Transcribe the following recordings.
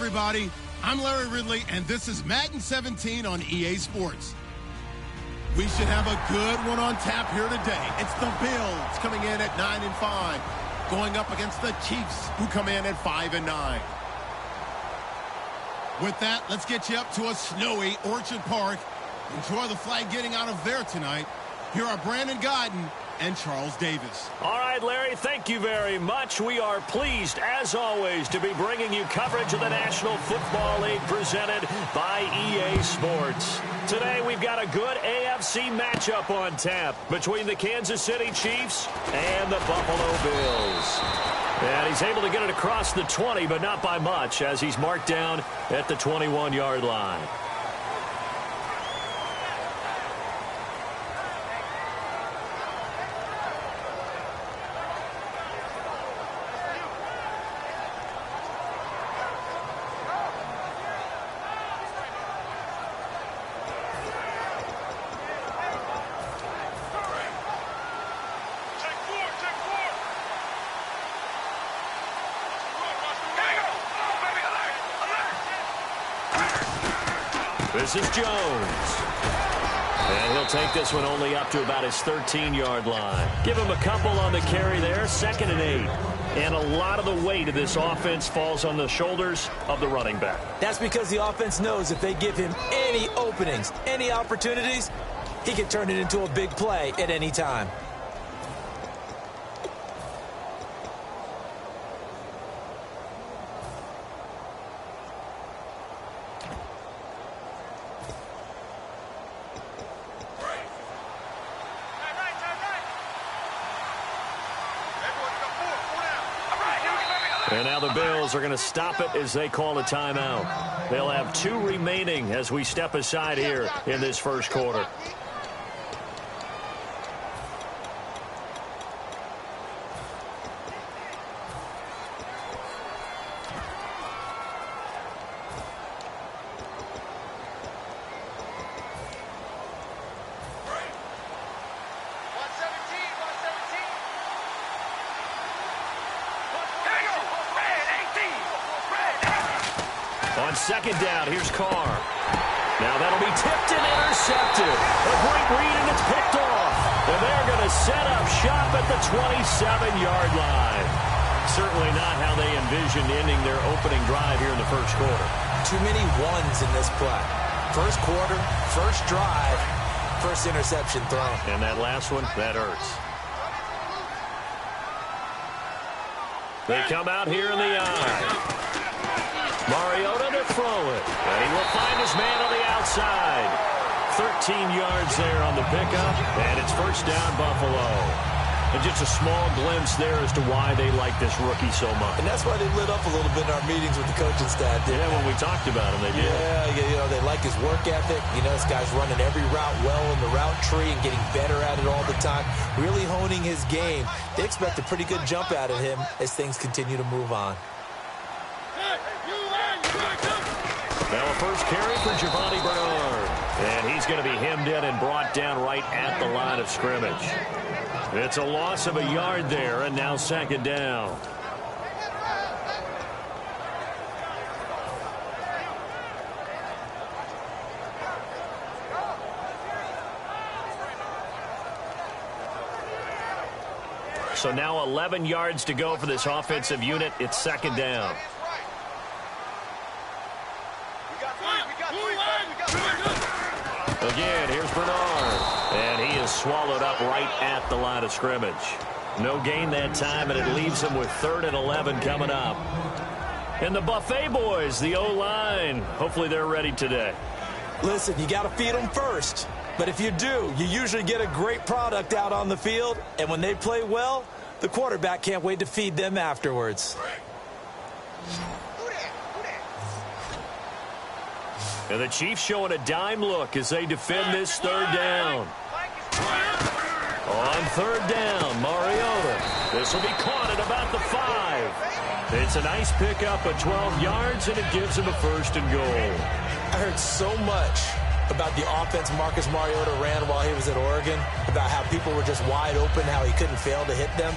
everybody. I'm Larry Ridley, and this is Madden 17 on EA Sports. We should have a good one on tap here today. It's the Bills coming in at 9-5, going up against the Chiefs, who come in at 5-9. With that, let's get you up to a snowy Orchard Park. Enjoy the flag getting out of there tonight. Here are Brandon Godden and Charles Davis. All right, Larry, thank you very much. We are pleased, as always, to be bringing you coverage of the National Football League presented by EA Sports. Today, we've got a good AFC matchup on tap between the Kansas City Chiefs and the Buffalo Bills. And he's able to get it across the 20, but not by much, as he's marked down at the 21-yard line. This is Jones. And he'll take this one only up to about his 13-yard line. Give him a couple on the carry there, 2nd and 8. And a lot of the weight of this offense falls on the shoulders of the running back. That's because the offense knows if they give him any openings, any opportunities, he can turn it into a big play at any time. And now the Bills are going to stop it as they call a timeout. They'll have 2 remaining as we step aside here in this first quarter. On 2nd down, here's Carr. Now that'll be tipped and intercepted. A great read, and it's picked off. And they're going to set up shop at the 27-yard line. Certainly not how they envisioned ending their opening drive here in the first quarter. Too many ones in this play. First quarter, first drive, first interception thrown. And that last one, that hurts. They come out here in the eye. Mariota to throw it. And he will find his man on the outside. 13 yards there on the pickup. And it's first down, Buffalo. And just a small glimpse there as to why they like this rookie so much. And that's why they lit up a little bit in our meetings with the coaching staff. Yeah, when we talked about him, they did. Yeah, you know, they like his work ethic. You know, this guy's running every route well in the route tree and getting better at it all the time. Really honing his game. They expect a pretty good jump out of him as things continue to move on. Now a first carry for Giovanni Bernard. And he's going to be hemmed in and brought down right at the line of scrimmage. It's a loss of a yard there, and now 2nd down. So now 11 yards to go for this offensive unit. It's 2nd down. Again, here's Bernard. And he is swallowed up right at the line of scrimmage. No gain that time, and it leaves him with 3rd and 11 coming up. And the Buffet boys, the O-line, hopefully they're ready today. Listen, you got to feed them first. But if you do, you usually get a great product out on the field. And when they play well, the quarterback can't wait to feed them afterwards. And the Chiefs showing a dime look as they defend this 3rd down. On 3rd down, Mariota. This will be caught at about the 5. It's a nice pickup of 12 yards, and it gives him a 1st and goal. I heard so much about the offense Marcus Mariota ran while he was at Oregon, about how people were just wide open, how he couldn't fail to hit them.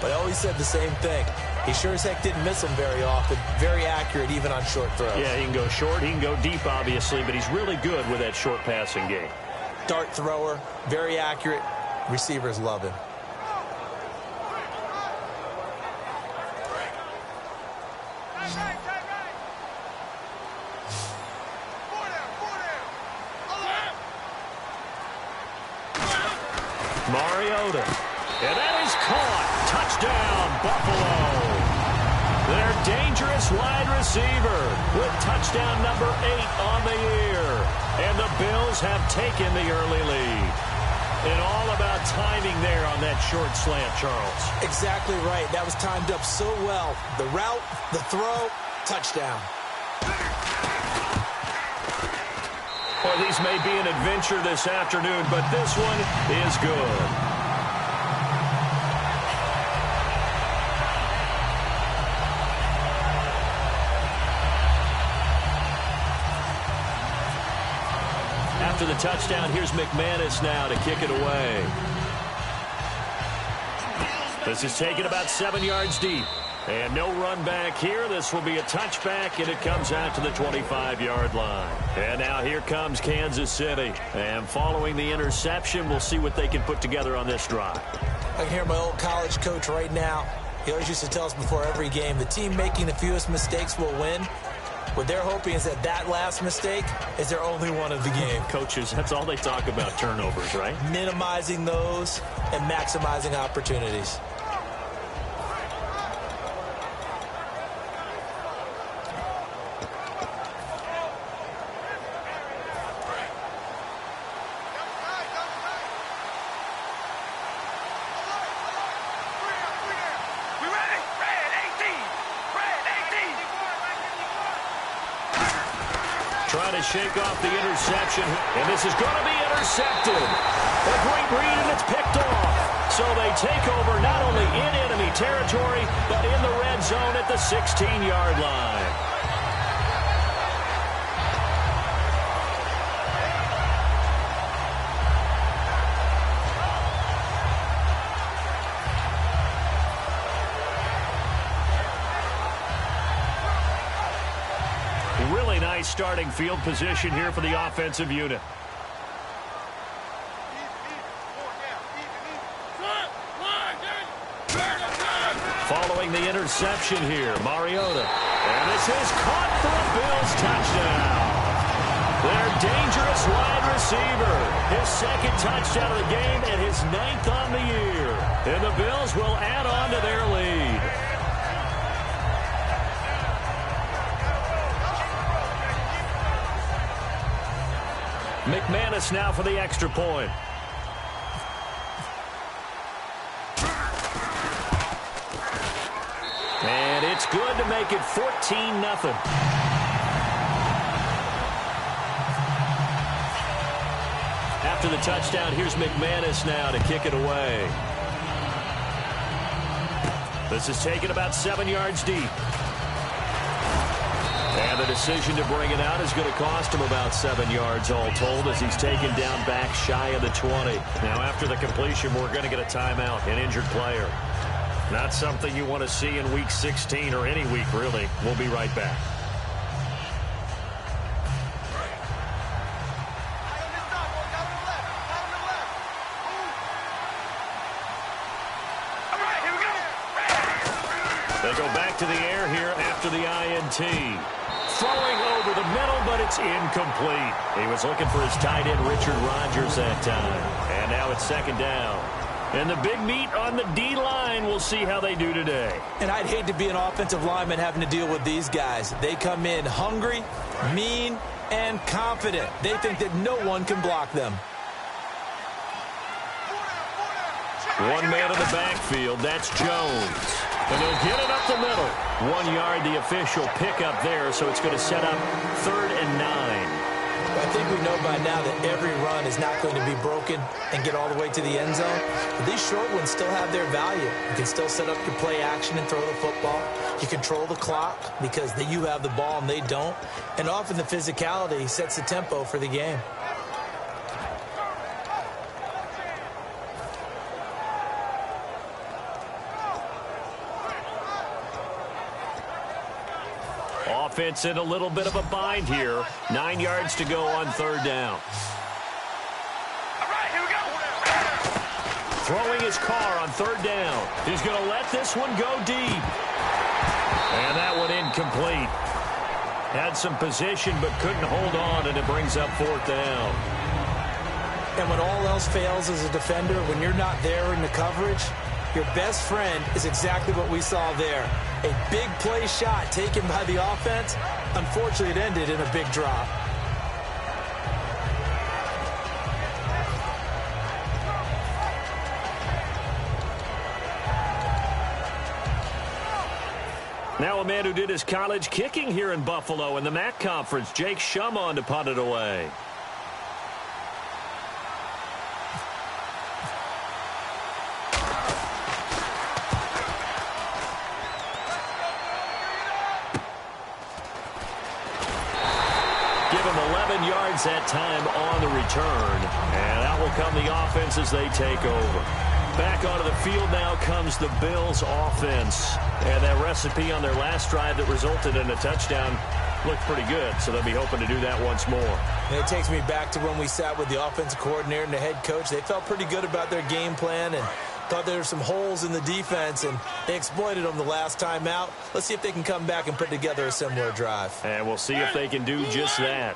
But I always said the same thing. He sure as heck didn't miss them very often. Very accurate even on short throws. Yeah, he can go short, he can go deep, obviously, but he's really good with that short passing game. Dart thrower, very accurate. Receivers love him. Mariota. And that is caught. Touchdown, Buffalo. Their dangerous wide receiver with touchdown number 8 on the year. And the Bills have taken the early lead. And all about timing there on that short slant, Charles. Exactly right. That was timed up so well. The route, the throw, touchdown. Well, these may be an adventure this afternoon, but this one is good. After the touchdown, here's McManus now to kick it away. This is taken about 7 yards deep. And no run back here. This will be a touchback, and it comes out to the 25-yard line. And now here comes Kansas City. And following the interception, we'll see what they can put together on this drive. I can hear my old college coach right now. He always used to tell us before every game, the team making the fewest mistakes will win. What they're hoping is that that last mistake is their only one of the game. Coaches, that's all they talk about, turnovers, right? Minimizing those and maximizing opportunities. Trying to shake off the interception, and this is going to be intercepted. A great read, and it's picked off. So they take over not only in enemy territory, but in the red zone at the 16-yard line. Really nice starting field position here for the offensive unit. Following the interception here, Mariota. And this is caught for a Bills touchdown. Their dangerous wide receiver. His second touchdown of the game and his 9th on the year. And the Bills will add on to their lead. McManus now for the extra point. And it's good to make it 14-0. After the touchdown, here's McManus now to kick it away. This is taken about 7 yards deep. And the decision to bring it out is going to cost him about 7 yards all told as he's taken down back shy of the 20. Now after the completion, we're going to get a timeout, an injured player. Not something you want to see in Week 16 or any week, really. We'll be right back. They go back to the air here after the INT. Throwing over the middle, but it's incomplete. He was looking for his tight end, Richard Rodgers, that time. And now it's second down. And the big meat on the D-line, we'll see how they do today. And I'd hate to be an offensive lineman having to deal with these guys. They come in hungry, mean, and confident. They think that no one can block them. One man in the backfield, that's Jones. And they'll get it up the middle. 1 yard, the official pickup there, so it's going to set up 3rd and 9. I think we know by now that every run is not going to be broken and get all the way to the end zone. But these short ones still have their value. You can still set up your play action and throw the football. You control the clock because you have the ball and they don't. And often the physicality sets the tempo for the game. offense in a little bit of a bind here. 9 yards to go on third down. All right, here we go. Throwing his car on third down. He's going to let this one go deep. And that one incomplete. Had some position but couldn't hold on, and it brings up fourth down. And when all else fails as a defender, when you're not there in the coverage, your best friend is exactly what we saw there. A big play shot taken by the offense. Unfortunately, it ended in a big drop. Now a man who did his college kicking here in Buffalo in the MAC Conference, Jake Shum, on to punt it away. Give him 11 yards that time on the return. And out will come the offense as they take over. Back onto the field now comes the Bills offense. And that recipe on their last drive that resulted in a touchdown looked pretty good, so they'll be hoping to do that once more. And it takes me back to when we sat with the offensive coordinator and the head coach. They felt pretty good about their game plan and thought there were some holes in the defense, and they exploited them the last time out. Let's see if they can come back and put together a similar drive. And we'll see if they can do just that.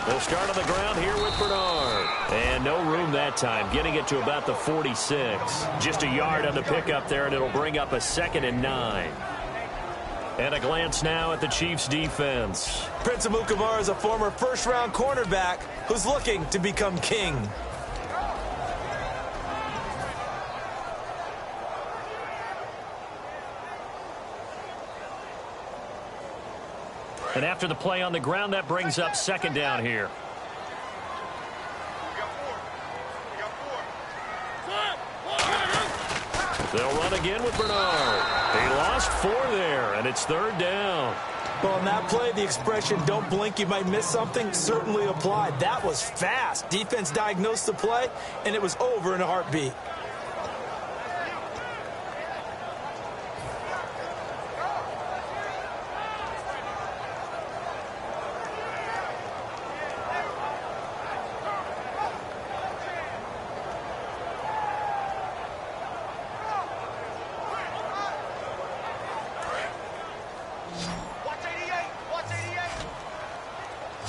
They'll start on the ground here with Bernard. And no room that time, getting it to about the 46. Just a yard on the pickup there, and it'll bring up a 2nd and 9. And a glance now at the Chiefs' defense. Prince Amukamara is a former first-round cornerback who's looking to become king. And after the play on the ground, that brings up 2nd down here. They'll run again with Bernard. They lost 4 there, and it's 3rd down. Well, on that play, the expression, don't blink, you might miss something, certainly applied. That was fast. Defense diagnosed the play, and it was over in a heartbeat.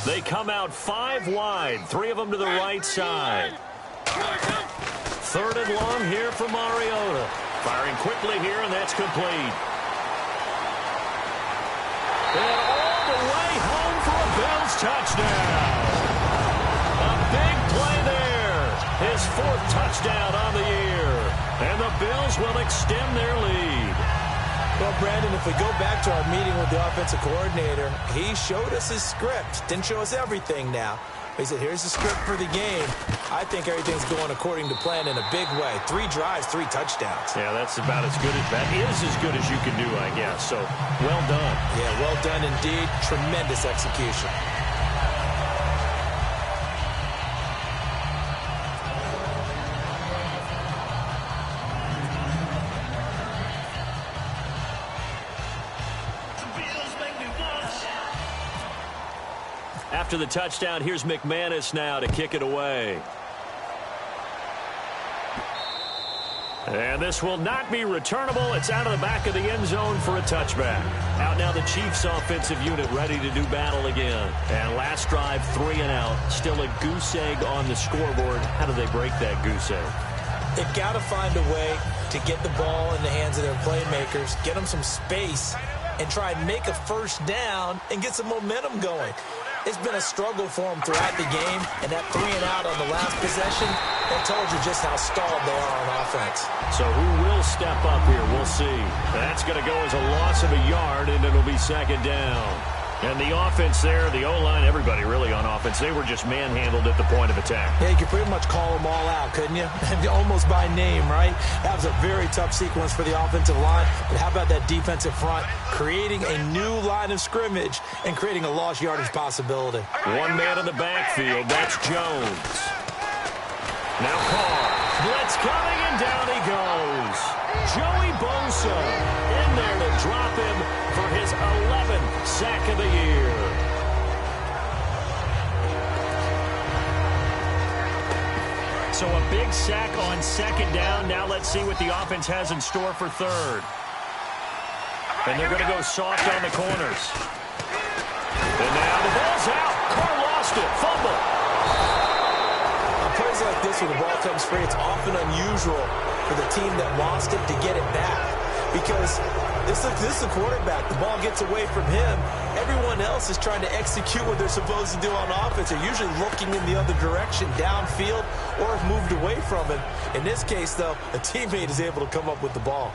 They come out 5 wide, 3 of them to the right side. 3rd and long here for Mariota. Firing quickly here, and that's complete. And all the way home for a Bills touchdown. A big play there. His 4th touchdown on the year. And the Bills will extend their lead. Well, Brandon, if we go back to our meeting with the offensive coordinator, he showed us his script. Didn't show us everything now. He said, here's the script for the game. I think everything's going according to plan in a big way. 3 drives, 3 touchdowns. Yeah, that's about as good as that is as good as you can do, I guess. So, well done. Yeah, well done indeed. Tremendous execution. After the touchdown, here's McManus now to kick it away. And this will not be returnable. It's out of the back of the end zone for a touchback. Out now the Chiefs offensive unit ready to do battle again. And last drive, 3 and out. Still a goose egg on the scoreboard. How do they break that goose egg? They've got to find a way to get the ball in the hands of their playmakers, get them some space, and try and make a first down and get some momentum going. It's been a struggle for them throughout the game, and that 3 and out on the last possession, that told you just how stalled they are on offense. So who will step up here? We'll see. That's going to go as a loss of a yard, and it'll be 2nd down. And the offense there, the O-line, everybody really on offense, they were just manhandled at the point of attack. Yeah, you could pretty much call them all out, couldn't you? Almost by name, right? That was a very tough sequence for the offensive line. But how about that defensive front creating a new line of scrimmage and creating a lost yardage possibility? 1 man in the backfield. That's Jones. Now Carr. Blitz coming, and down he goes. Joey Bosa in there to drop him for his 11th sack of the year. So a big sack on second down. Now let's see what the offense has in store for third. And they're going to go soft on the corners. And now the ball's out. Carr lost it. Fumble. On plays like this where the ball comes free, it's often unusual for the team that lost it to get it back. Because this is the quarterback. The ball gets away from him. Everyone else is trying to execute what they're supposed to do on offense. They're usually looking in the other direction, downfield, or have moved away from him. In this case, though, a teammate is able to come up with the ball.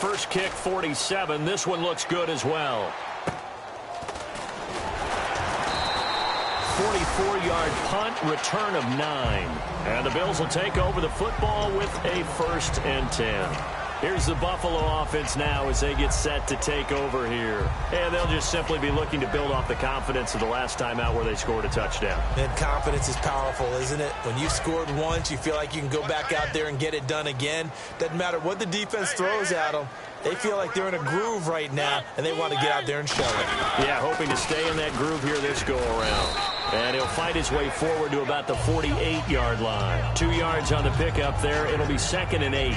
First kick, 47. This one looks good as well. 44-yard punt, return of 9. And the Bills will take over the football with a 1st and 10. Here's the Buffalo offense now as they get set to take over here. And they'll just simply be looking to build off the confidence of the last time out where they scored a touchdown. And confidence is powerful, isn't it? When you've scored once, you feel like you can go back out there and get it done again. Doesn't matter what the defense throws at them. They feel like they're in a groove right now, and they want to get out there and show it. Yeah, hoping to stay in that groove here this go-around. And he'll fight his way forward to about the 48-yard line. 2 yards on the pickup there. It'll be 2nd and 8.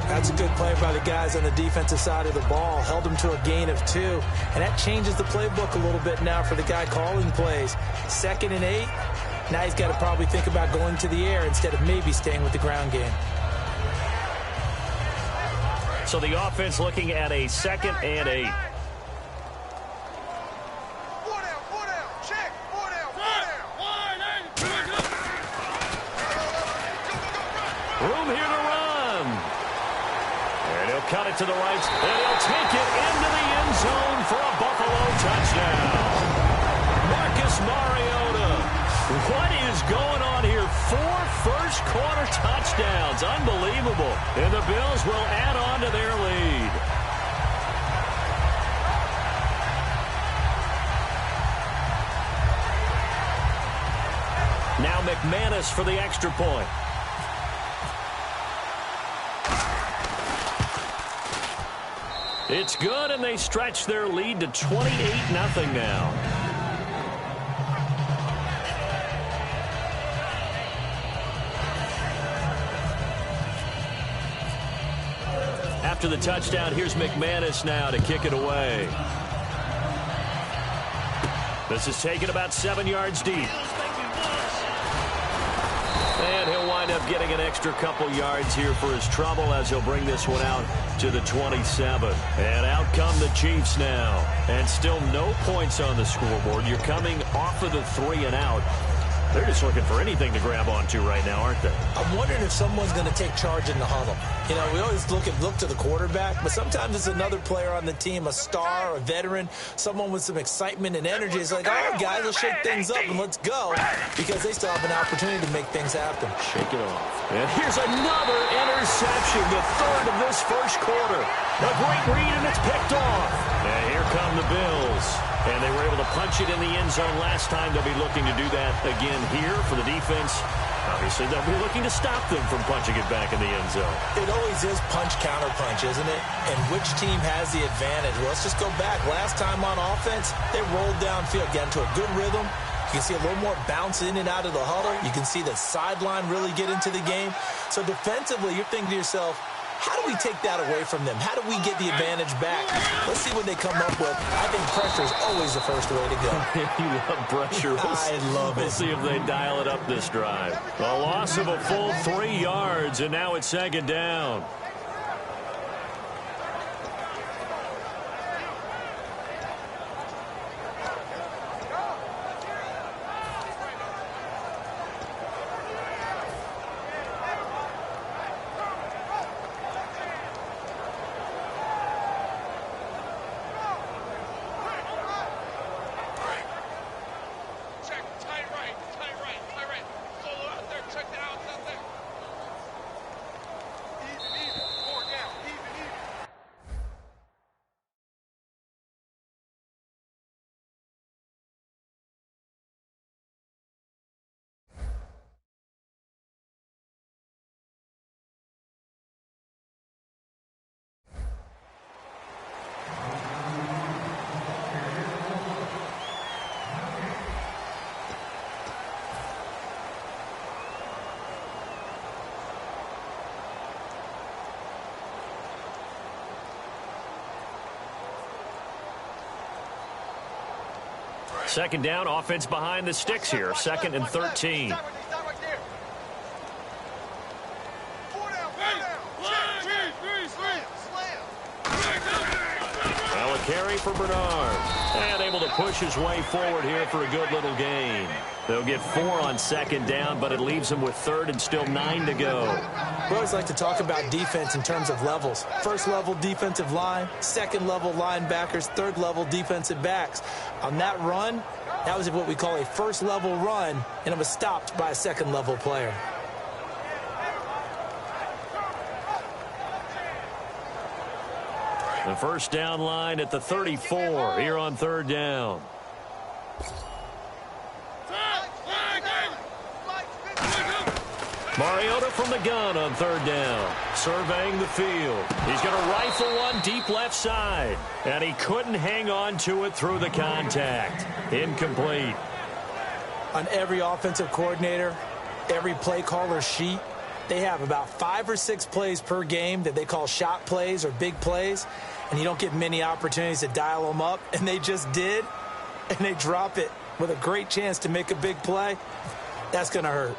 That's a good play by the guys on the defensive side of the ball. Held them to a gain of 2. And that changes the playbook a little bit now for the guy calling plays. 2nd and 8. Now he's got to probably think about going to the air instead of maybe staying with the ground game. So the offense looking at a 2nd and 8. Room here to run. And he'll cut it to the right. And he'll take it into the end zone for a Buffalo touchdown. Marcus Mariota. What is going on here? 4 first-quarter touchdowns. Unbelievable. And the Bills will add on to their lead. Now McManus for the extra point. It's good, and they stretch their lead to 28-0 now. After the touchdown, here's McManus now to kick it away. This is taken about 7 yards deep. And he'll wind up getting an extra couple yards here for his trouble as he'll bring this one out to the 27. And out come the Chiefs now. And still no points on the scoreboard. You're coming off of the 3 and out. They're just looking for anything to grab onto right now, aren't they? I'm wondering if someone's going to take charge in the huddle. You know, we always look to the quarterback, but sometimes it's another player on the team, a star, a veteran, someone with some excitement and energy. It's like, all right, guys, let's shake things up and let's go, because they still have an opportunity to make things happen. Shake it off. And here's another interception, the 3rd of this first quarter. A great read, and it's picked off. And here come the Bills. And they were able to punch it in the end zone last time. They'll be looking to do that again here for the defense. Obviously, they'll be looking to stop them from punching it back in the end zone. It always is punch, counter punch, isn't it? And which team has the advantage? Well, let's just go back. Last time on offense, they rolled downfield, got into a good rhythm. You can see a little more bounce in and out of the huddle. You can see the sideline really get into the game. So defensively, you're thinking to yourself, how do we take that away from them? How do we get the advantage back? Let's see what they come up with. I think pressure is always the first way to go. You love pressure. I love it. We'll see if they dial it up this drive. A loss of a full 3 yards, and now it's 2nd down. Second down, offense behind the sticks here. 2nd and 13. Well, a carry for Bernard. And able to push his way forward here for a good little gain. They'll get 4 on 2nd down, but it leaves them with 3rd and still 9 to go. We always like to talk about defense in terms of levels. 1st level defensive line, 2nd level linebackers, 3rd level defensive backs. On that run, that was what we call a 1st level run, and it was stopped by a 2nd level player. The first down line at the 34 here on 3rd down. Mariota from the gun on 3rd down. Surveying the field. He's going to rifle one deep left side. And he couldn't hang on to it through the contact. Incomplete. On every offensive coordinator, every play caller sheet, they have about 5 or 6 plays per game that they call shot plays or big plays. And you don't get many opportunities to dial them up. And they just did. And they drop it with a great chance to make a big play. That's going to hurt.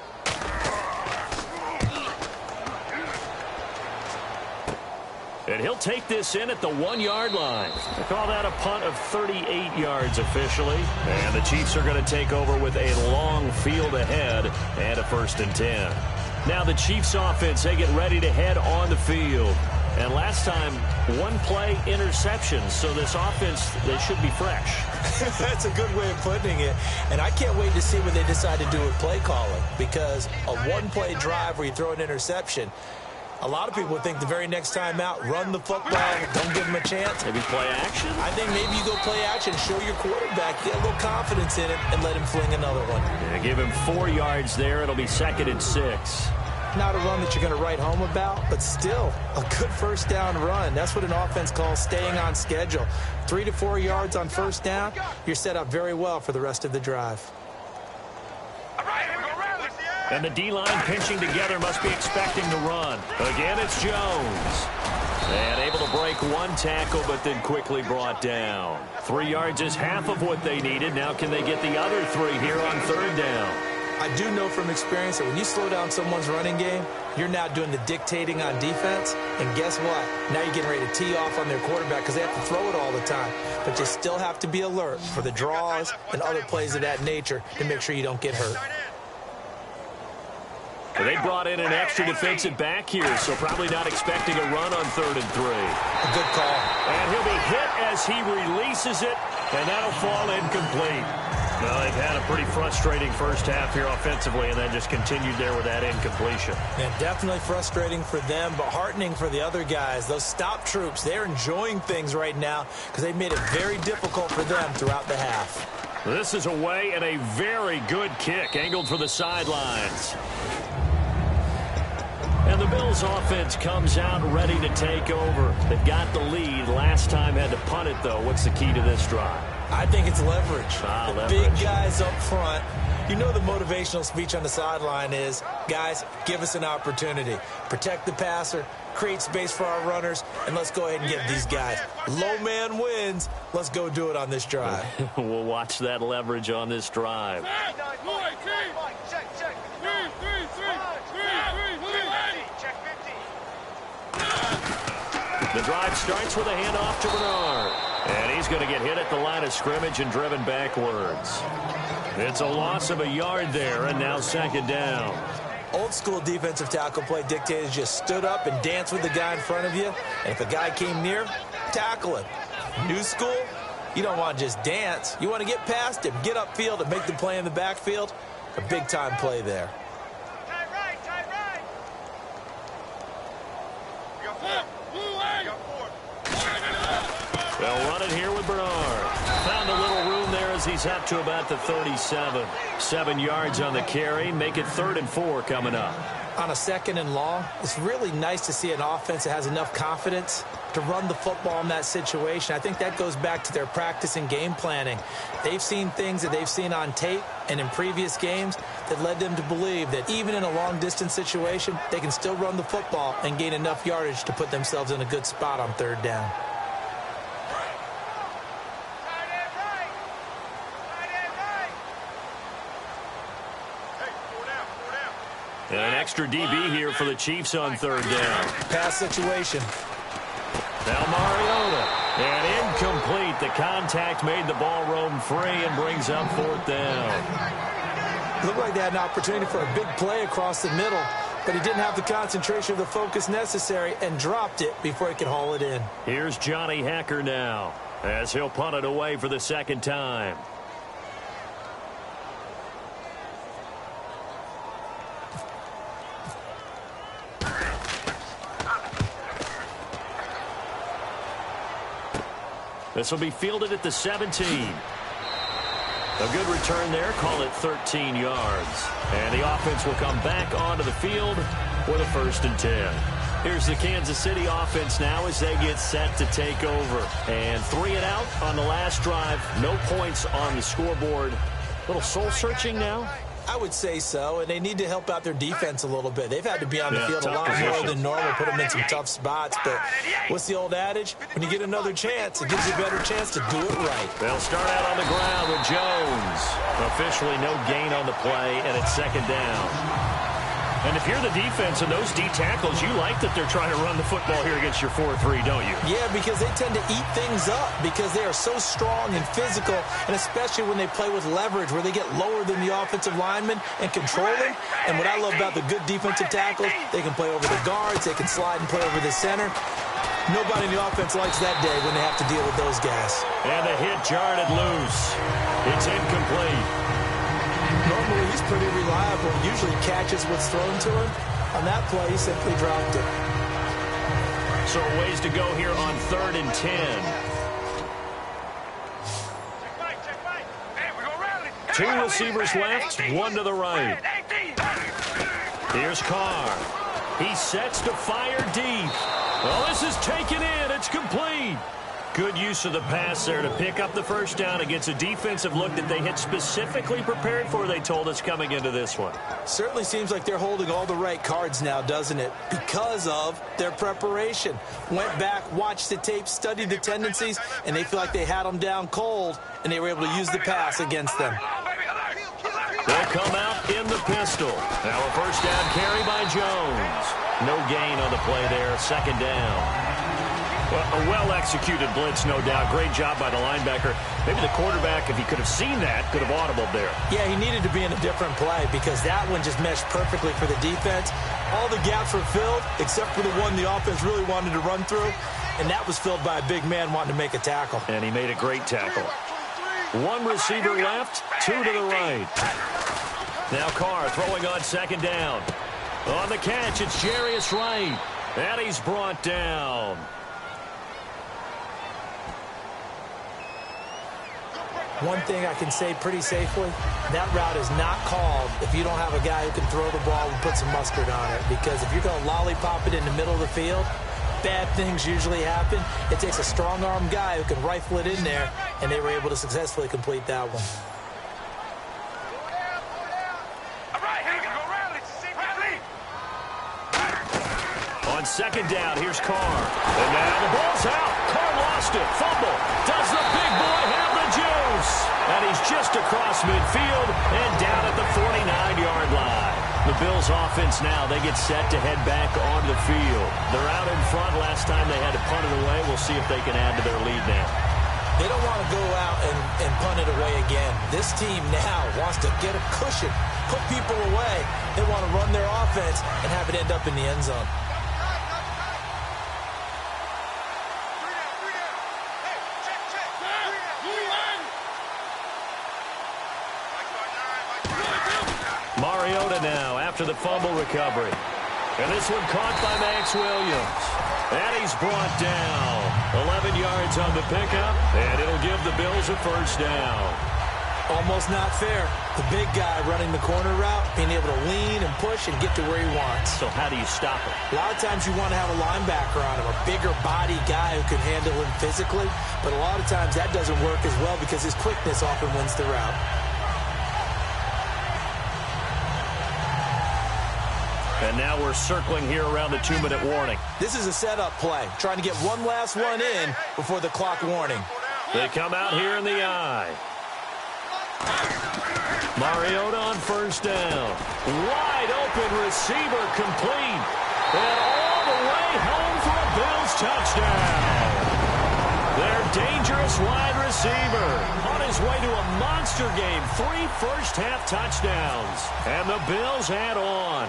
And he'll take this in at the 1-yard line. They call that a punt of 38 yards officially. And the Chiefs are going to take over with a long field ahead and a 1st and 10. Now the Chiefs offense, they get ready to head on the field. And last time, 1-play interception. So this offense, they should be fresh. That's a good way of putting it. And I can't wait to see what they decide to do with play calling. Because a 1-play drive where you throw an interception, a lot of people would think the very next time out, run the football, don't give them a chance. Maybe play action? I think maybe you go play action, show your quarterback, get a little confidence in him, and let him fling another one. Yeah, give him 4 yards there. It'll be 2nd and 6. Not a run that you're going to write home about, but still a good 1st down run. That's what an offense calls staying on schedule. 3 to 4 yards on 1st down, you're set up very well for the rest of the drive. And the D-line pinching together must be expecting to run. Again, it's Jones. And able to break 1 tackle, but then quickly brought down. 3 yards is half of what they needed. Now can they get the other 3 here on 3rd down? I do know from experience that when you slow down someone's running game, you're now doing the dictating on defense. And guess what? Now you're getting ready to tee off on their quarterback because they have to throw it all the time. But you still have to be alert for the draws and other plays of that nature to make sure you don't get hurt. They brought in an extra defensive back here, so probably not expecting a run on 3rd and 3. A good call. And he'll be hit as he releases it, and that'll fall incomplete. Well, they've had a pretty frustrating first half here offensively, and then just continued there with that incompletion. Yeah, definitely frustrating for them, but heartening for the other guys. Those stop troops, they're enjoying things right now because they've made it very difficult for them throughout the half. This is away and a very good kick, angled for the sidelines. And the Bills offense comes out ready to take over. They've got the lead. Last time had to punt it, though. What's the key to this drive? I think it's leverage. Leverage. Big guys up front. You know the motivational speech on the sideline is, guys, give us an opportunity. Protect the passer, create space for our runners, and let's go ahead and get these guys. Low man wins. Let's go do it on this drive. We'll watch that leverage on this drive. The drive starts with a handoff to Bernard. And he's going to get hit at the line of scrimmage and driven backwards. It's a loss of a yard there, and now 2nd down. Old school defensive tackle play dictators just stood up and danced with the guy in front of you. And if a guy came near, tackle him. New school, you don't want to just dance. You want to get past him, get upfield, and make the play in the backfield. A big-time play there. They'll run it here with Bernard. Found a little room there as he's up to about the 37. 7 yards on the carry. Make it 3rd and 4 coming up. On a 2nd and long, it's really nice to see an offense that has enough confidence to run the football in that situation. I think that goes back to their practice and game planning. They've seen things that they've seen on tape and in previous games that led them to believe that even in a long-distance situation, they can still run the football and gain enough yardage to put themselves in a good spot on 3rd down. And an extra DB here for the Chiefs on third down. Pass situation. Now Mariota. And incomplete. The contact made the ball roam free and brings up fourth down. Looked like they had an opportunity for a big play across the middle, but he didn't have the concentration or the focus necessary and dropped it before he could haul it in. Here's Johnny Hacker now as he'll punt it away for the second time. This will be fielded at the 17. A good return there. Call it 13 yards. And the offense will come back onto the field with a 1st and 10. Here's the Kansas City offense now as they get set to take over. And 3 and out on the last drive. No points on the scoreboard. Little soul-searching now. I would say so, and they need to help out their defense a little bit. They've had to be on the field a lot more than normal, put them in some tough spots. But what's the old adage? When you get another chance, it gives you a better chance to do it right. They'll start out on the ground with Jones. Officially no gain on the play, and it's 2nd down. And if you're the defense and those D tackles, you like that they're trying to run the football here against your 4-3, don't you? Yeah, because they tend to eat things up because they are so strong and physical, and especially when they play with leverage where they get lower than the offensive linemen and control them. And what I love about the good defensive tackles, they can play over the guards, they can slide and play over the center. Nobody in the offense likes that day when they have to deal with those guys. And the hit jarred it loose. It's incomplete. Normally, he's pretty reliable. Usually catches what's thrown to him. On that play, he simply dropped it. So a ways to go here on 3rd and 10. Two receivers left, one to the right. Here's Carr. He sets to fire deep. Well, this is taken in. It's complete. Good use of the pass there to pick up the 1st down against a defensive look that they had specifically prepared for, they told us, coming into this one. Certainly seems like they're holding all the right cards now, doesn't it? Because of their preparation. Went back, watched the tape, studied the tendencies, and they feel like they had them down cold, and they were able to use the pass against them. They'll come out in the pistol. Now a 1st down carry by Jones. No gain on the play there, 2nd down. Well, a well-executed blitz, no doubt. Great job by the linebacker. Maybe the quarterback, if he could have seen that, could have audibled there. Yeah, he needed to be in a different play because that one just meshed perfectly for the defense. All the gaps were filled except for the one the offense really wanted to run through, and that was filled by a big man wanting to make a tackle. And he made a great tackle. One receiver left, 2 to the right. Now Carr throwing on 2nd down. On the catch, it's Jarius Wright. And he's brought down. One thing I can say pretty safely, that route is not called if you don't have a guy who can throw the ball and put some mustard on it. Because if you're going to lollipop it in the middle of the field, bad things usually happen. It takes a strong-arm guy who can rifle it in there, and they were able to successfully complete that one. On 2nd down, here's Carr. And now the ball's out. Carr lost it. Fumble. Does the big boy have the juice? And he's just across midfield and down at the 49-yard line. The Bills offense now, they get set to head back onto the field. They're out in front. Last time they had to punt it away. We'll see if they can add to their lead now. They don't want to go out and punt it away again. This team now wants to get a cushion, put people away. They want to run their offense and have it end up in the end zone. Mariota now after the fumble recovery. And this one caught by Max Williams. And he's brought down. 11 yards on the pickup, and it'll give the Bills a 1st down. Almost not fair. The big guy running the corner route, being able to lean and push and get to where he wants. So how do you stop it? A lot of times you want to have a linebacker on him, a bigger body guy who can handle him physically. But a lot of times that doesn't work as well because his quickness often wins the route. And now we're circling here around the 2-minute warning. This is a setup play, trying to get one last one in before the clock warning. They come out here in the eye. Mariota on first down. Wide open receiver complete. And all the way home for a Bills touchdown. Their dangerous wide receiver on his way to a monster game. 3 first-half touchdowns. And the Bills add on.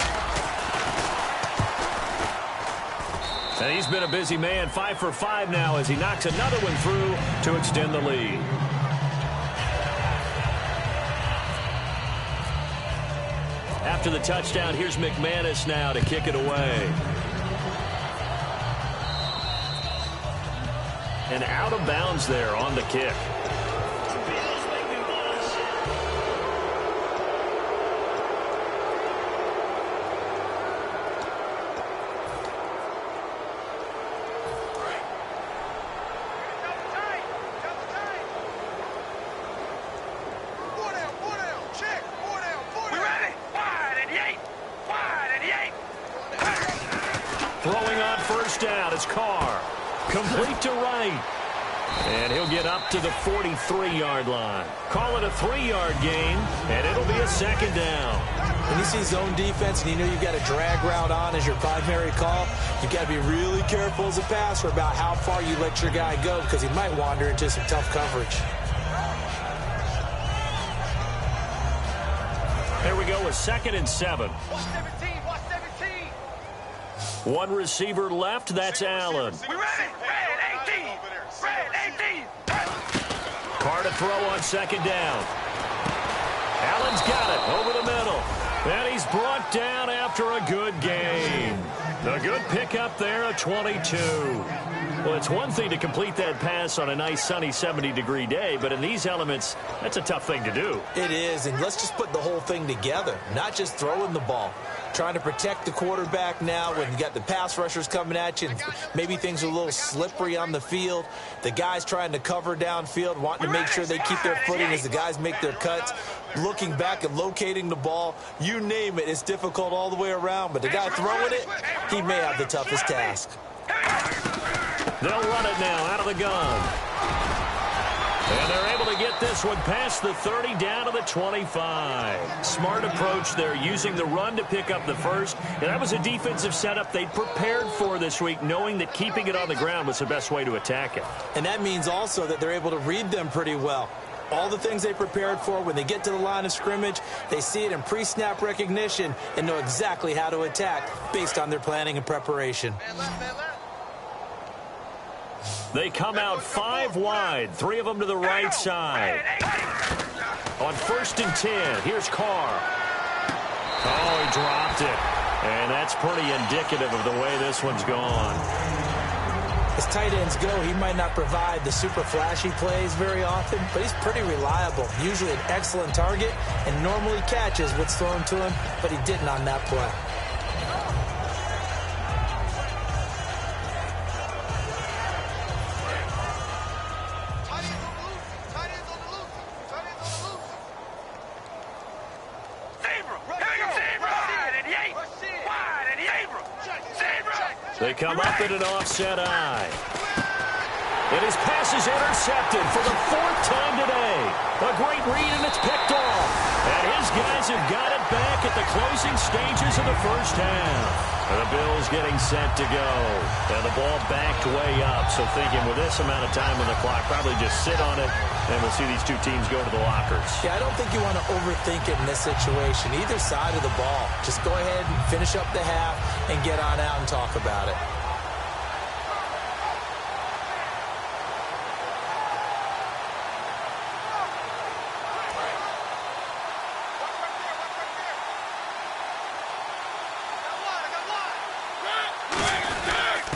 And he's been a busy man. 5 for 5 now as he knocks another one through to extend the lead. After the touchdown, here's McManus now to kick it away. And out of bounds there on the kick. Throwing on first down, it's Carr. Complete to right. And he'll get up to the 43-yard line. Call it a 3-yard gain, and it'll be a second down. When you see zone defense and you know you've got a drag route on as your primary call, you've got to be really careful as a passer about how far you let your guy go because he might wander into some tough coverage. There we go with 2nd and 7. One receiver left, that's Allen. We ready? Red 18. Red 18. Carr to throw on 2nd down. Allen's got it over the middle. And he's brought down after a good game. The good pickup there, a 22. Well, it's one thing to complete that pass on a nice sunny 70-degree day, but in these elements, that's a tough thing to do. It is, and let's just put the whole thing together, not just throwing the ball. Trying to protect the quarterback now when you got the pass rushers coming at you and maybe things are a little slippery on the field. The guys trying to cover downfield, wanting to make sure they keep their footing as the guys make their cuts. Looking back and locating the ball, you name it, it's difficult all the way around. But the guy throwing it, he may have the toughest task. They'll run it now out of the gun. And they're able to get this one past the 30 down to the 25. Smart approach there, using the run to pick up the first. And that was a defensive setup they'd prepared for this week, knowing that keeping it on the ground was the best way to attack it. And that means also that they're able to read them pretty well. All the things they prepared for, when they get to the line of scrimmage, they see it in pre-snap recognition and know exactly how to attack based on their planning and preparation. They come out 5 wide, 3 of them to the right side. On 1st and 10, here's Carr. Oh, he dropped it. And that's pretty indicative of the way this one's gone. As tight ends go, he might not provide the super flashy plays very often, but he's pretty reliable. Usually an excellent target and normally catches what's thrown to him, but he didn't on that play. They come up in an offset eye. And his pass is intercepted for the 4th time today. A great read, and it's picked off. And his guys have got it back at the closing stages of the first half. And the Bills getting set to go. And the ball backed way up. So thinking with this amount of time on the clock, probably just sit on it, and we'll see these two teams go to the lockers. Yeah, I don't think you want to overthink it in this situation. Either side of the ball. Just go ahead and finish up the half and get on out and talk about it.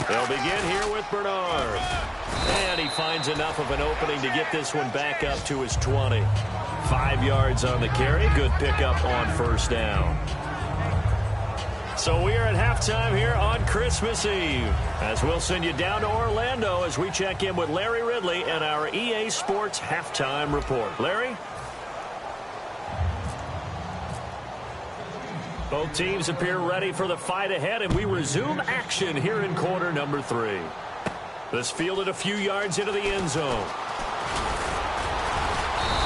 They'll begin here with Bernard. And he finds enough of an opening to get this one back up to his 20. 5 yards on the carry. Good pickup on 1st down. So we are at halftime here on Christmas Eve, as we'll send you down to Orlando as we check in with Larry Ridley and our EA Sports Halftime Report. Larry? Both teams appear ready for the fight ahead, and we resume action here in quarter number 3. This fielded a few yards into the end zone.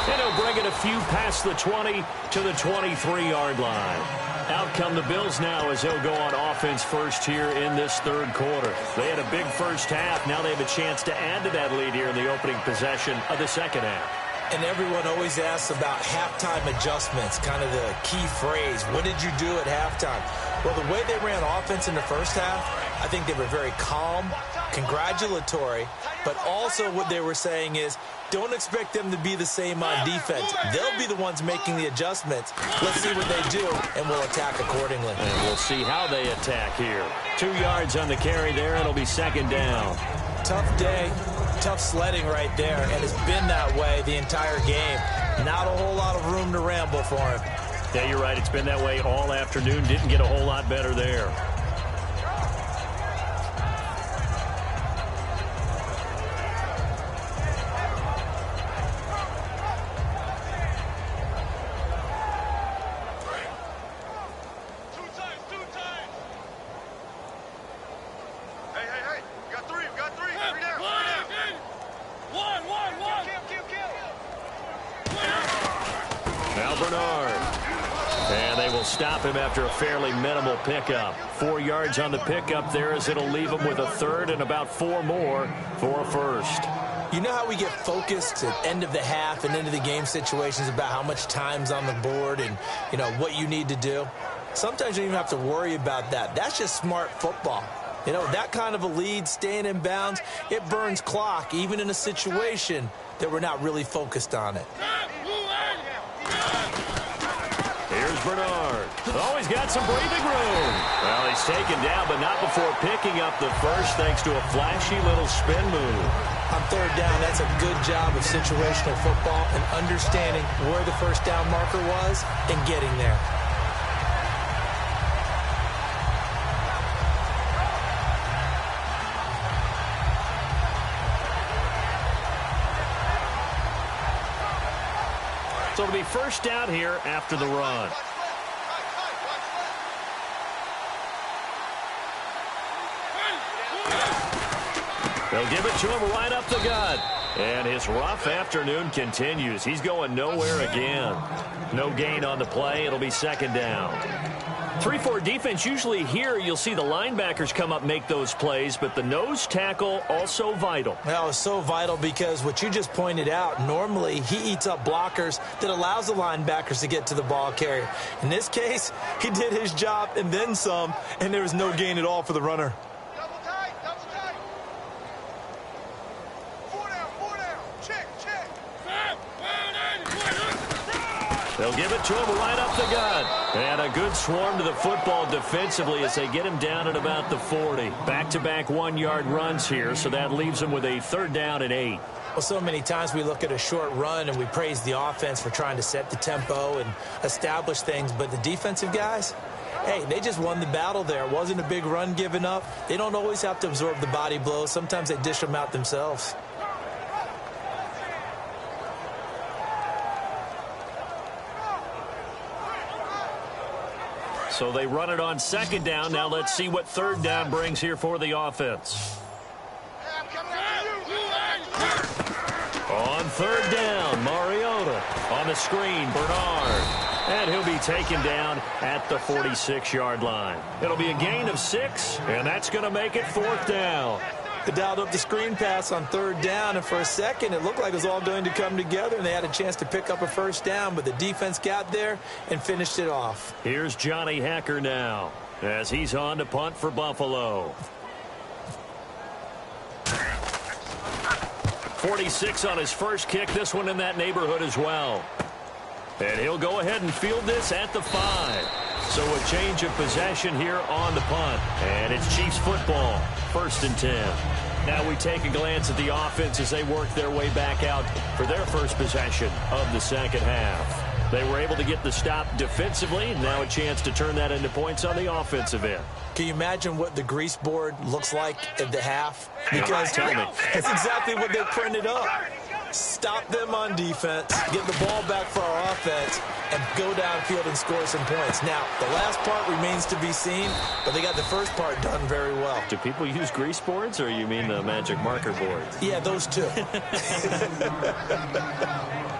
And he'll bring it a few past the 20 to the 23-yard line. Out come the Bills now as they'll go on offense first here in this third quarter. They had a big first half. Now they have a chance to add to that lead here in the opening possession of the second half. And everyone always asks about halftime adjustments, kind of the key phrase. What did you do at halftime? Well, the way they ran offense in the first half, I think they were very calm, congratulatory, but also what they were saying is, don't expect them to be the same on defense. They'll be the ones making the adjustments. Let's see what they do, and we'll attack accordingly. And we'll see how they attack here. 2 yards on the carry there. It'll be second down. Tough day, tough sledding right there, and it's been that way the entire game. Not a whole lot of room to ramble for him. Yeah, you're right. It's been that way all afternoon. Didn't get a whole lot better there. Stop him after a fairly minimal pickup. 4 yards on the pickup there as it'll leave him with a third and about 4 more for a first. You know how we get focused at end of the half and into the game situations about how much time's on the board and, you know, what you need to do? Sometimes you don't even have to worry about that. That's just smart football. You know, that kind of a lead, staying in bounds, it burns clock, even in a situation that we're not really focused on it. Here's Bernard. Oh, he's got some breathing room. Well, he's taken down, but not before picking up the first thanks to a flashy little spin move. On third down, that's a good job of situational football and understanding where the first down marker was and getting there. So it'll be first down here after the run. They'll give it to him right up the gut. And his rough afternoon continues. He's going nowhere again. No gain on the play. It'll be second down. 3-4 defense, usually here you'll see the linebackers come up, make those plays, but the nose tackle also vital. Well, it's so vital because what you just pointed out, normally he eats up blockers that allows the linebackers to get to the ball carrier. In this case, he did his job and then some, and there was no gain at all for the runner. Double tight, double tight. 4 down, check. They'll give it to him right up the gut. And a good swarm to the football defensively as they get him down at about the 40. Back-to-back 1-yard runs here, so that leaves him with a third down and 8. Well, so many times we look at a short run and we praise the offense for trying to set the tempo and establish things, but the defensive guys, hey, they just won the battle there. It wasn't a big run given up. They don't always have to absorb the body blows. Sometimes they dish them out themselves. So they run it on second down. Now let's see what third down brings here for the offense. On third down, Mariota. On the screen, Bernard. And he'll be taken down at the 46-yard line. It'll be a gain of 6, and that's going to make it fourth down. They dialed up the screen pass on third down, and for a second it looked like it was all going to come together, and they had a chance to pick up a first down, but the defense got there and finished it off. Here's Johnny Hacker now as he's on to punt for Buffalo. 46 on his first kick, this one in that neighborhood as well. And he'll go ahead and field this at the 5. So a change of possession here on the punt. And it's Chiefs football, 1st and 10. Now we take a glance at the offense as they work their way back out for their first possession of the second half. They were able to get the stop defensively, and now a chance to turn that into points on the offensive end. Can you imagine what the grease board looks like at the half? Because tell me. that's exactly what they printed up. stop them on defense, get the ball back for our offense, and go downfield and score some points. Now, the last part remains to be seen, but they got the first part done very well. Do people use grease boards, or you mean the magic marker boards? Yeah, those two.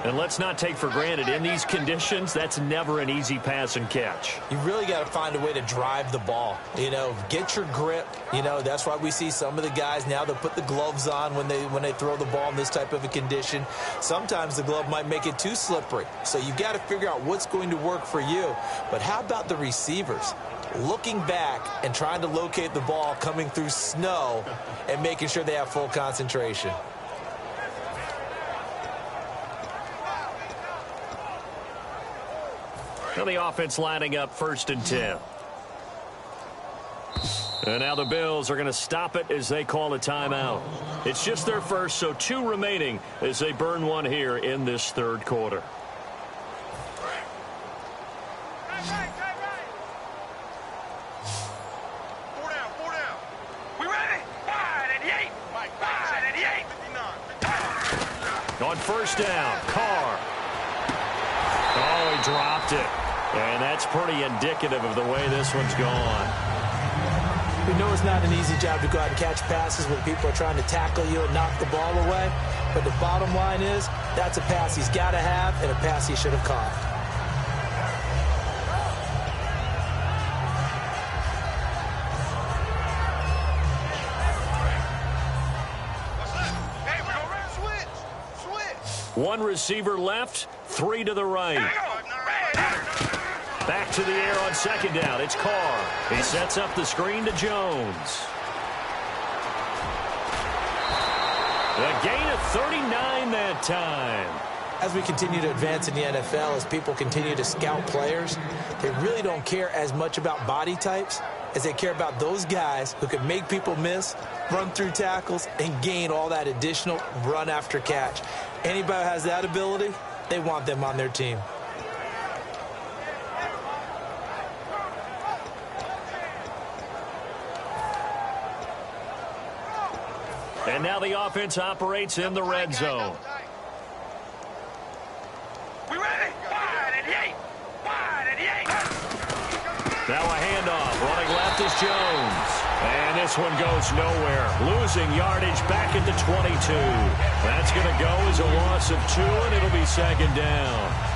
And let's not take for granted, in these conditions, that's never an easy pass and catch. You really got to find a way to drive the ball. You know, get your grip. You know, that's why we see some of the guys now, they'll put the gloves on when they throw the ball in this type of a condition. Sometimes the glove might make it too slippery. So you've got to figure out what's going to work for you. But how about the receivers? Looking back and trying to locate the ball coming through snow and making sure they have full concentration. Now the offense lining up 1st and 10. And now the Bills are going to stop it as they call a timeout. It's just their first, so 2 remaining as they burn one here in this 3rd quarter. On 1st down, Carr. Oh, he dropped it. And that's pretty indicative of the way this one's gone. We know it's not an easy job to go out and catch passes when people are trying to tackle you and knock the ball away. But the bottom line is, that's a pass he's got to have and a pass he should have caught. One receiver left, 3 to the right. Back to the air on 2nd down. It's Carr. He sets up the screen to Jones. A gain of 39 that time. As we continue to advance in the NFL, as people continue to scout players, they really don't care as much about body types as they care about those guys who can make people miss, run through tackles, and gain all that additional run after catch. Anybody who has that ability, they want them on their team. And now the offense operates in the red zone. We ready? Wide at the 8. Wide at the 8. Now a handoff. Running left is Jones. And this one goes nowhere. Losing yardage back at the 22. That's going to go as a loss of 2, and it'll be 2nd down.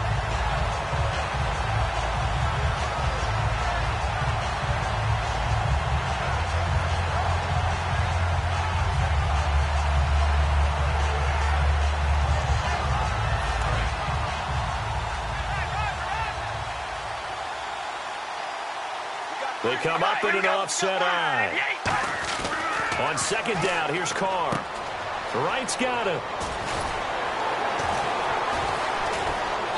They come up in an offset eye. On 2nd down, here's Carr. Wright's got him.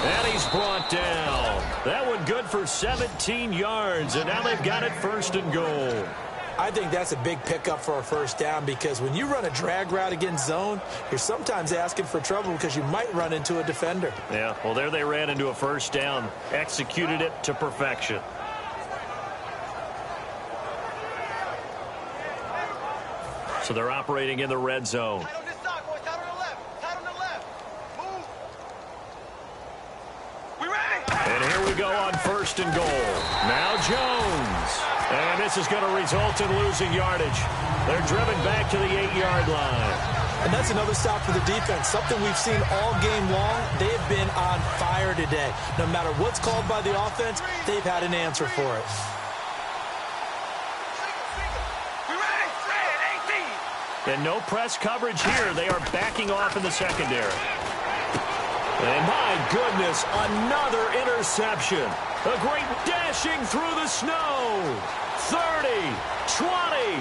And he's brought down. That one good for 17 yards, and now they've got it 1st and goal. I think that's a big pickup for a 1st down because when you run a drag route against zone, you're sometimes asking for trouble because you might run into a defender. Yeah, well, there they ran into a 1st down. Executed it to perfection. So they're operating in the red zone. Tight on this side, boys. Tight on the left. Tight on the left. Move. We ready? And here we go on 1st and goal. Now Jones. And this is going to result in losing yardage. They're driven back to the 8-yard line. And that's another stop for the defense. Something we've seen all game long. They have been on fire today. No matter what's called by the offense, they've had an answer for it. And no press coverage here. They are backing off in the secondary. And my goodness, another interception. A great dashing through the snow. 30, 20.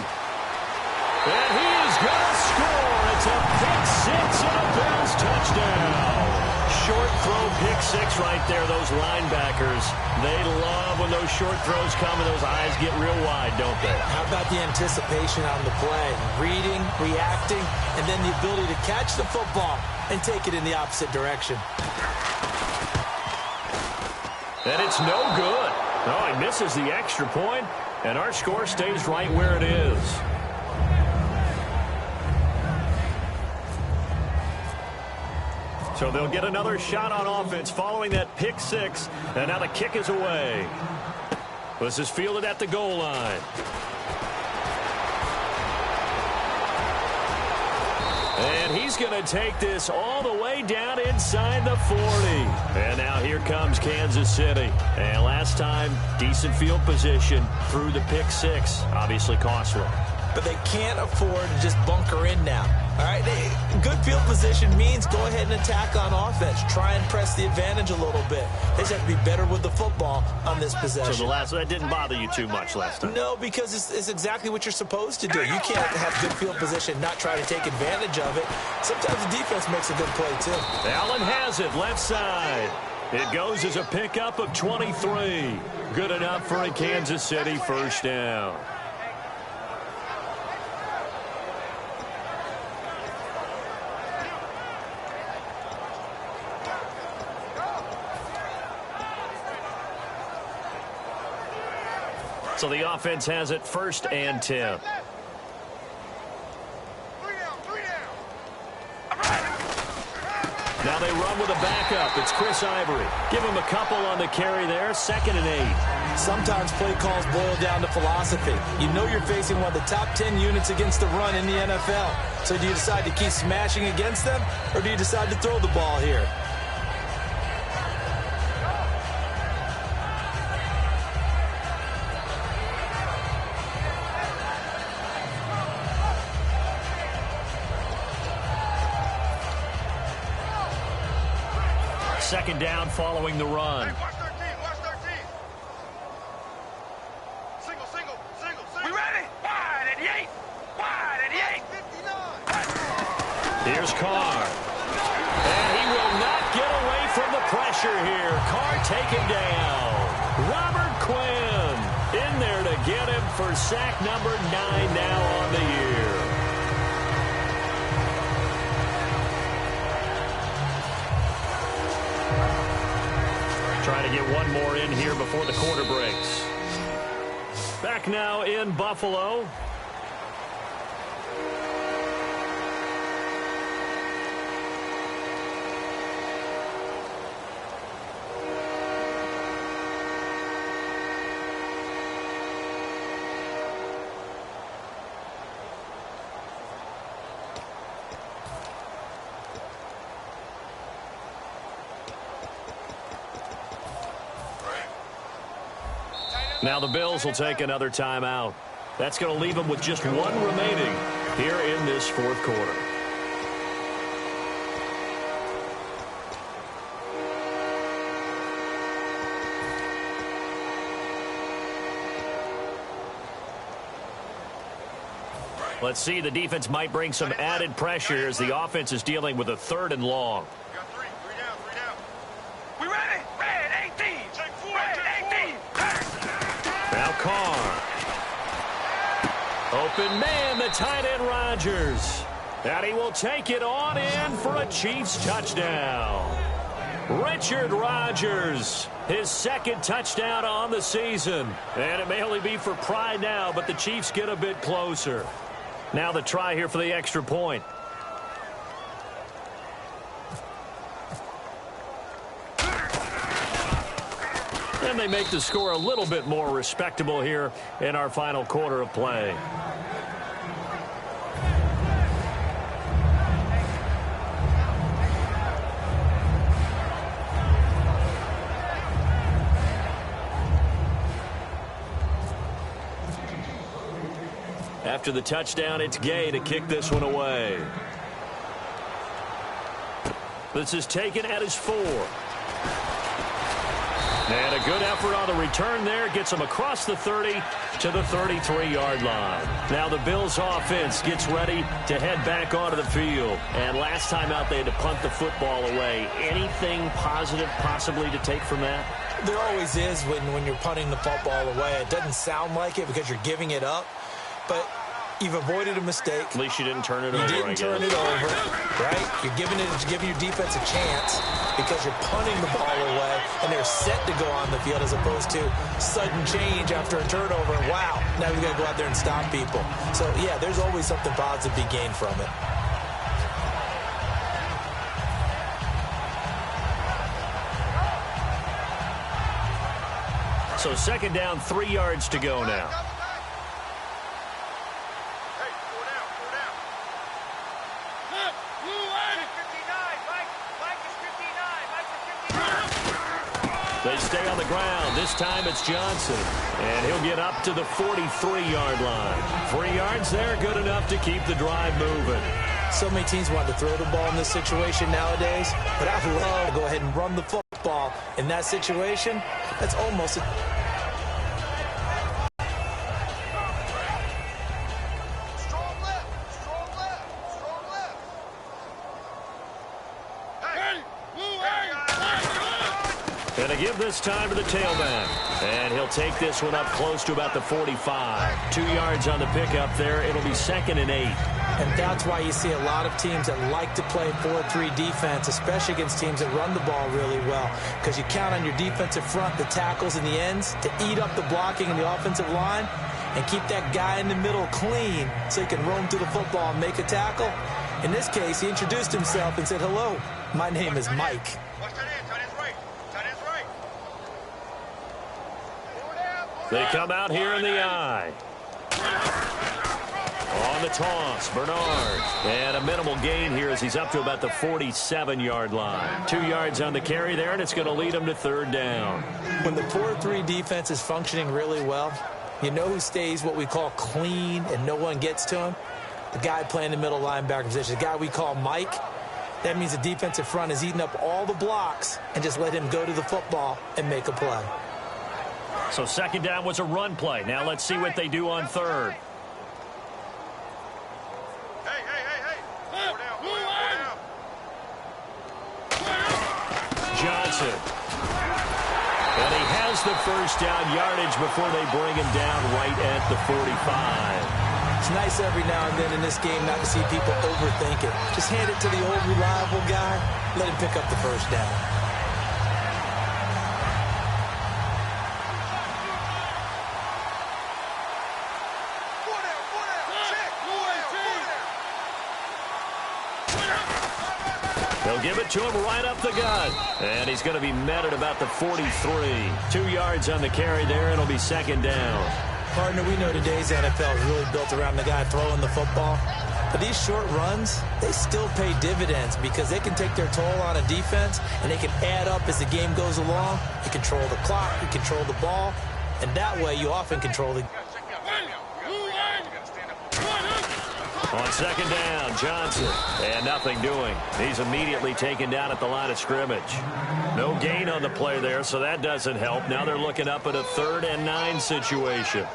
And he is going to score. It's a pick 6 and a Bills touchdown. Short throw pick 6 right there. Those linebackers, they love when those short throws come and those eyes get real wide, don't they? How about the anticipation on the play? Reading, reacting, and then the ability to catch the football and take it in the opposite direction. And it's no good. Oh, he misses the extra point, and our score stays right where it is. So they'll get another shot on offense following that pick six. And now the kick is away. This is fielded at the goal line. And he's going to take this all the way down inside the 40. And now here comes Kansas City. And last time, decent field position through the pick six. Obviously costly. But they can't afford to just bunker in now. All right, good field position means go ahead and attack on offense. Try and press the advantage a little bit. They just have to be better with the football on this possession. So that didn't bother you too much last time? No, because it's exactly what you're supposed to do. You can't have good field position, not try to take advantage of it. Sometimes the defense makes a good play, too. Allen has it, left side. It goes as a pickup of 23. Good enough for a Kansas City first down. So the offense has it 1st and 10. Now they run with a backup. It's Chris Ivory. Give him a couple on the carry there. 2nd and 8. Sometimes play calls boil down to philosophy. You know you're facing one of the top 10 units against the run in the NFL. So do you decide to keep smashing against them, or do you decide to throw the ball here? Second down following the run. Hey, watch 13, watch 13. Single. We ready? Wide at the 8. Wide at the 8. 59. Here's Carr. And he will not get away from the pressure here. Carr taken down. Robert Quinn in there to get him for sack number 9 now on the year. Trying to get one more in here before the quarter breaks. Back now in Buffalo. Now the Bills will take another timeout. That's going to leave them with just one remaining here in this 4th quarter. Let's see, the defense might bring some added pressure as the offense is dealing with a 3rd and long. Got three down. We ready? Red 18. Red 18. Now Carr. Open man, the tight end Rodgers. And he will take it on in for a Chiefs touchdown. Richard Rodgers, his 2nd touchdown on the season. And it may only be for pride now, but the Chiefs get a bit closer. Now the try here for the extra point. And they make the score a little bit more respectable here in our final quarter of play. After the touchdown, it's Gay to kick this one away. This is taken at his 4. And a good effort on the return there. Gets him across the 30 to the 33-yard line. Now the Bills offense gets ready to head back onto the field. And last time out, they had to punt the football away. Anything positive possibly to take from that? There always is when you're punting the football away. It doesn't sound like it because you're giving it up. But you've avoided a mistake. At least you didn't turn it over, You didn't turn it over, right? You're giving your defense a chance because you're punting the ball away, and they're set to go on the field as opposed to sudden change after a turnover. Wow, now we've got to go out there and stop people. So, yeah, there's always something positive to be gained from it. So second down, 3 yards to go now. They stay on the ground. This time it's Johnson. And he'll get up to the 43-yard line. 3 yards there, good enough to keep the drive moving. So many teams want to throw the ball in this situation nowadays, but I love to go ahead and run the football in that situation. That's almost a... Going to give this time to the tailback. And he'll take this one up close to about the 45. 2 yards on the pickup there. It'll be 2nd and 8. And that's why you see a lot of teams that like to play 4-3 defense, especially against teams that run the ball really well. Because you count on your defensive front, the tackles and the ends, to eat up the blocking in the offensive line and keep that guy in the middle clean so he can roam through the football and make a tackle. In this case, he introduced himself and said, "Hello, my name is Mike." They come out here in the eye. On the toss, Bernard. And a minimal gain here as he's up to about the 47-yard line. 2 yards on the carry there, and it's going to lead him to 3rd down. When the 4-3 defense is functioning really well, you know who stays what we call clean and no one gets to him? The guy playing the middle linebacker position, the guy we call Mike. That means the defensive front is eating up all the blocks and just let him go to the football and make a play. So second down was a run play. Now let's see what they do on 3rd. Johnson. And he has the first down yardage before they bring him down right at the 45. It's nice every now and then in this game not to see people overthink it. Just hand it to the old reliable guy. Let him pick up the first down. They'll give it to him right up the gut. And he's going to be met at about the 43. 2 yards on the carry there. It'll be 2nd down. Partner, we know today's NFL is really built around the guy throwing the football. But these short runs, they still pay dividends because they can take their toll on a defense and they can add up as the game goes along. You control the clock, you control the ball, and that way you often control the... On 2nd down, Johnson. And nothing doing. He's immediately taken down at the line of scrimmage. No gain on the play there, so that doesn't help. Now they're looking up at a 3rd and 9 situation.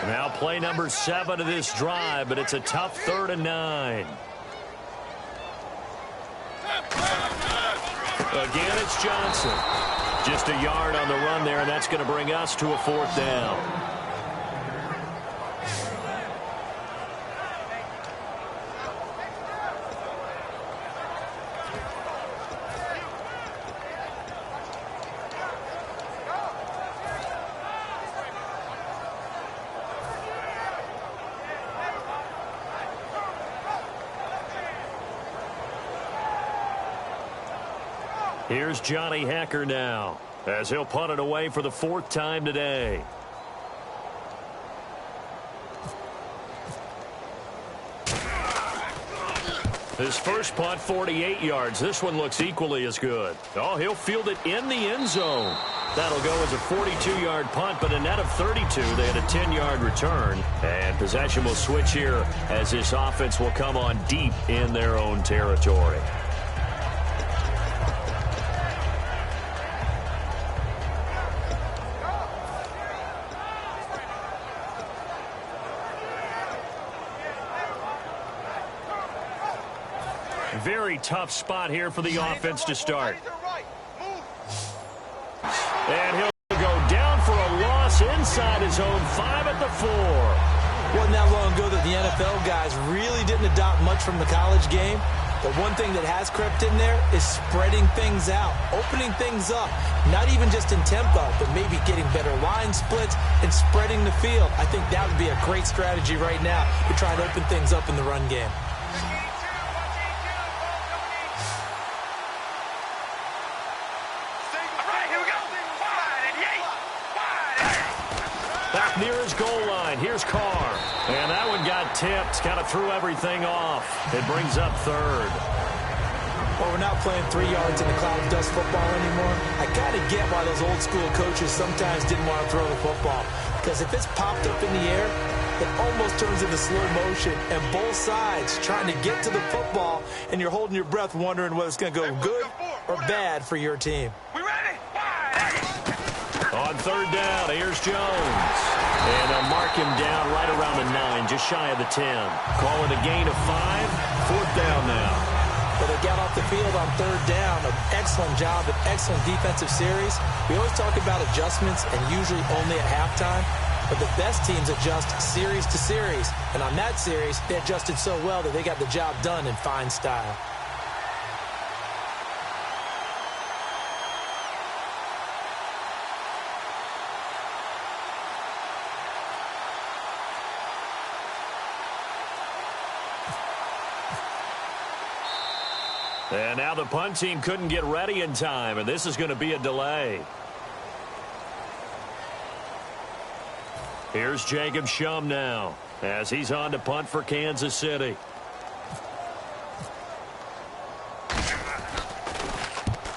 Now play number 7 of this drive, but it's a tough 3rd and 9. Again, it's Johnson. Just a yard on the run there, and that's going to bring us to a 4th down. Here's Johnny Hacker now, as he'll punt it away for the 4th time today. His first punt, 48 yards. This one looks equally as good. Oh, he'll field it in the end zone. That'll go as a 42-yard punt, but a net of 32. They had a 10-yard return. And possession will switch here as this offense will come on deep in their own territory. Very tough spot here for the offense to start. And he'll go down for a loss inside his own 5 at the 4. Wasn't that long ago that the NFL guys really didn't adopt much from the college game. But one thing that has crept in there is spreading things out, opening things up, not even just in tempo, but maybe getting better line splits and spreading the field. I think that would be a great strategy right now to try to open things up in the run game. Here's Carr. And that one got tipped. Kind of threw everything off. It brings up third. Well, we're not playing 3 yards in the cloud of dust football anymore. I kind of get why those old school coaches sometimes didn't want to throw the football. Because if it's popped up in the air, it almost turns into slow motion. And both sides trying to get to the football, and you're holding your breath wondering whether it's going to go good or bad for your team. We ready? On third down, here's Jones. And they'll mark him down right around the 9, just shy of the 10. Call it a gain of 5. Fourth down now. But they got off the field on third down. An excellent job, an excellent defensive series. We always talk about adjustments, and usually only at halftime. But the best teams adjust series to series. And on that series, they adjusted so well that they got the job done in fine style. And now the punt team couldn't get ready in time, and this is going to be a delay. Here's Jacob Shum now as he's on to punt for Kansas City.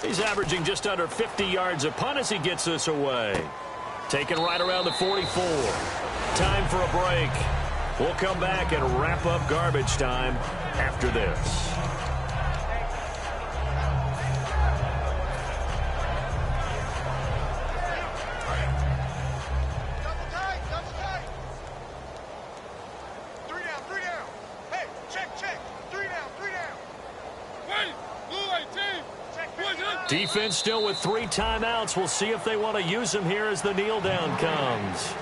He's averaging just under 50 yards a punt as he gets this away. Taken right around the 44. Time for a break. We'll come back and wrap up garbage time after this. Defense still with 3 timeouts. We'll see if they want to use them here as the kneel down comes.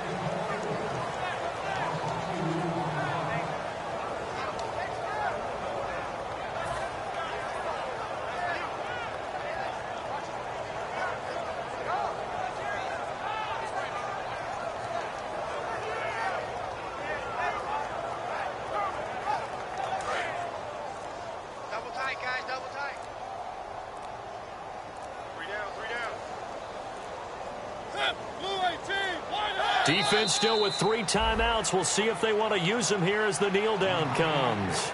Double tight, guys, double tight. 3 down. Defense still with 3 timeouts. We'll see if they want to use them here as the kneel down comes.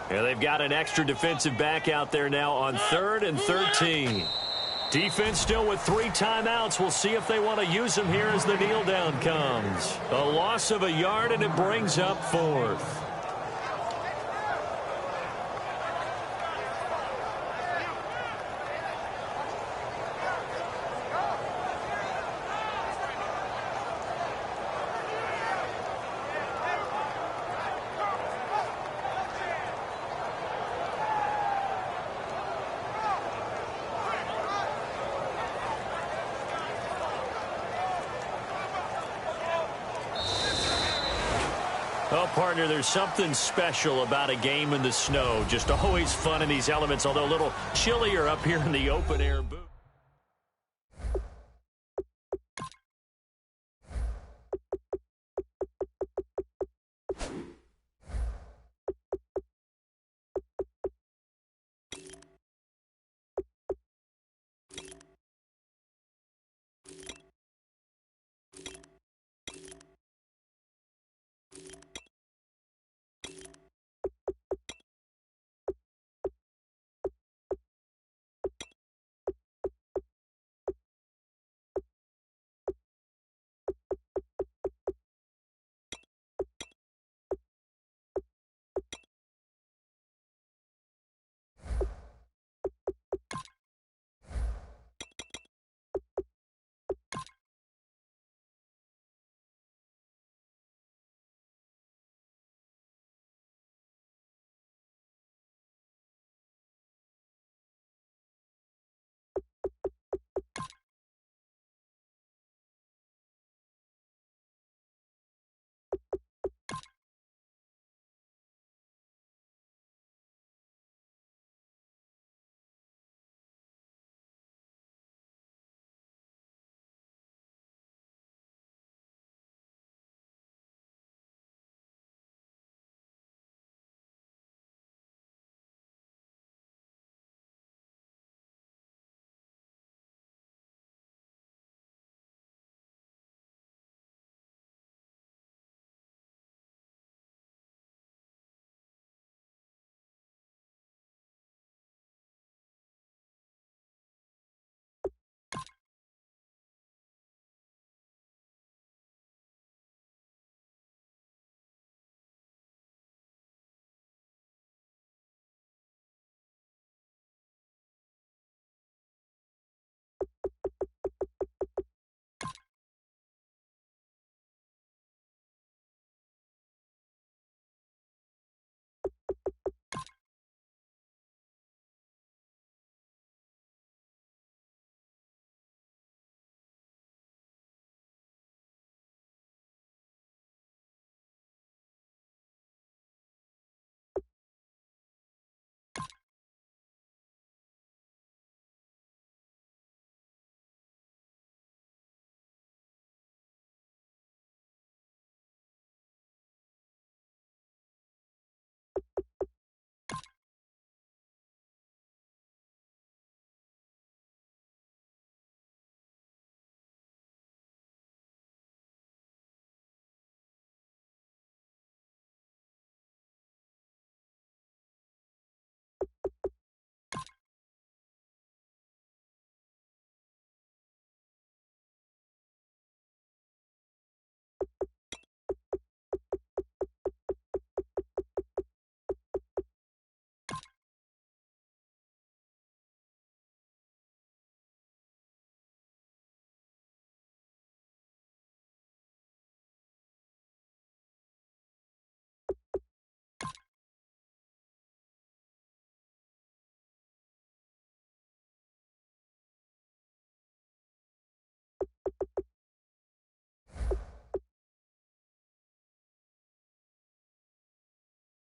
And they've got an extra defensive back out there now on 3rd and 13. Defense still with 3 timeouts. We'll see if they want to use them here as the kneel down comes. A loss of a yard, and it brings up 4th. Well, partner, there's something special about a game in the snow. Just always fun in these elements, although a little chillier up here in the open air booth.